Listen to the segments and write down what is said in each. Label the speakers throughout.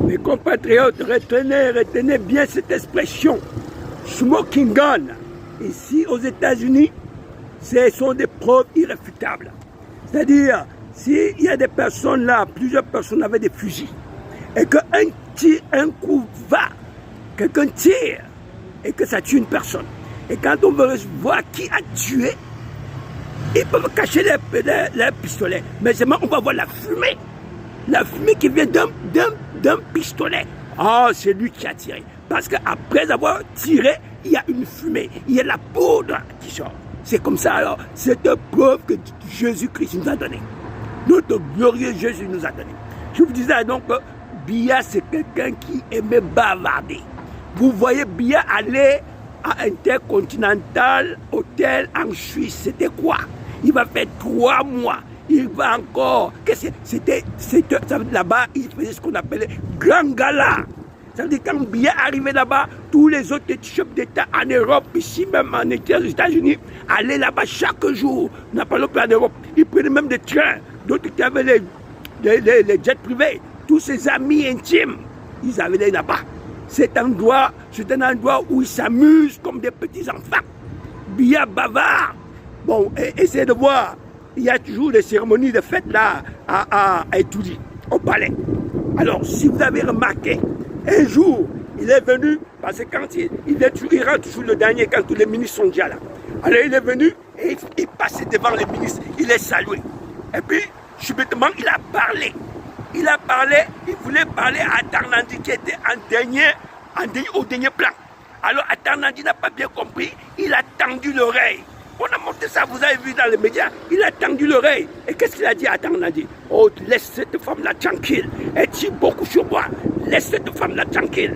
Speaker 1: Mes compatriotes, retenez bien cette expression. Smoking gun. Ici, aux États-Unis, ce sont des preuves irréfutables. C'est-à-dire, s'il y a des personnes là, plusieurs personnes avec des fusils, et qu'un coup va, quelqu'un tire, et que ça tue une personne. Et quand on veut voir qui a tué, ils peuvent cacher les pistolets. Mais seulement on va voir la fumée. La fumée qui vient d'un pistolet. Ah, c'est lui qui a tiré. Parce qu'après avoir tiré, il y a une fumée. Il y a la poudre qui sort. C'est comme ça alors. C'est une preuve que Jésus-Christ nous a donné. Notre glorieux Jésus nous a donné. Je vous disais donc que Biya, c'est quelqu'un qui aimait bavarder. Vous voyez Biya aller à Intercontinental Hotel en Suisse. C'était quoi? Il va faire 3 mois. Il va encore. C'était là-bas, il faisait ce qu'on appelait grand gala. Ça veut dire quand Biya arrivait là-bas, tous les autres chefs d'État en Europe, ici même en États-Unis, allaient là-bas chaque jour. On n'a pas le plan d'Europe. Ils prenaient même des trains. D'autres qui avaient les jets privés. Tous ses amis intimes, ils allaient là-bas. C'est un endroit où ils s'amusent comme des petits enfants. Biya bavard. Bon, essayez de voir. Il y a toujours des cérémonies de fête là à étudier au palais. Alors, si vous avez remarqué, un jour, il est venu, parce que quand il rentre toujours le dernier, quand tous les ministres sont déjà là. Alors, il est venu et il passait devant les ministres, il est salué. Et puis, subitement, il a parlé. Il voulait parler à Atarnandi qui était au dernier plan. Alors, Atarnandi n'a pas bien compris, il a tendu l'oreille. On a monté ça, vous avez vu dans les médias. Il a tendu l'oreille. Et qu'est-ce qu'il a dit à Atarnandi? Oh, laisse cette femme-là tranquille. Elle tire beaucoup sur moi. Laisse cette femme-là tranquille.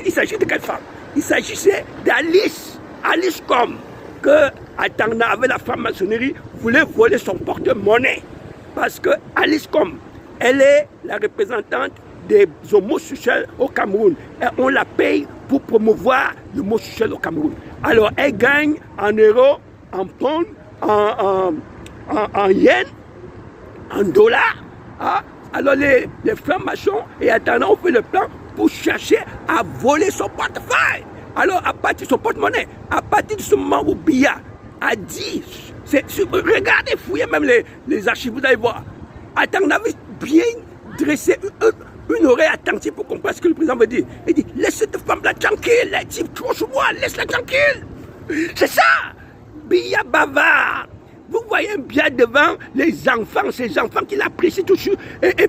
Speaker 1: Il s'agit de quelle femme? Il s'agissait d'Alice. Alice comme que Atarna avec la franc-maçonnerie voulait voler son porte-monnaie. Parce que Alice comme elle est la représentante des homosexuels au Cameroun. Et on la paye pour promouvoir l'homosexuel au Cameroun. Alors, elle gagne en euros, en pounds, en yens, en dollars. Hein? Alors, les francs-maçons et Atarna ont fait le plan pour chercher à voler son portefeuille. Alors, à partir de son porte-monnaie, à partir de ce moment où Biya a dit, regardez, fouillez même les archives, vous allez voir. Atarna avait bien dressé une oreille attentive pour comprendre ce que le président veut dire. Il dit, laisse cette femme-là tranquille, elle dit trop sur moi, laisse-la tranquille. C'est ça, Biya bavard. Vous voyez bien devant les enfants, ces enfants qui l'apprécient toujours. Et puis,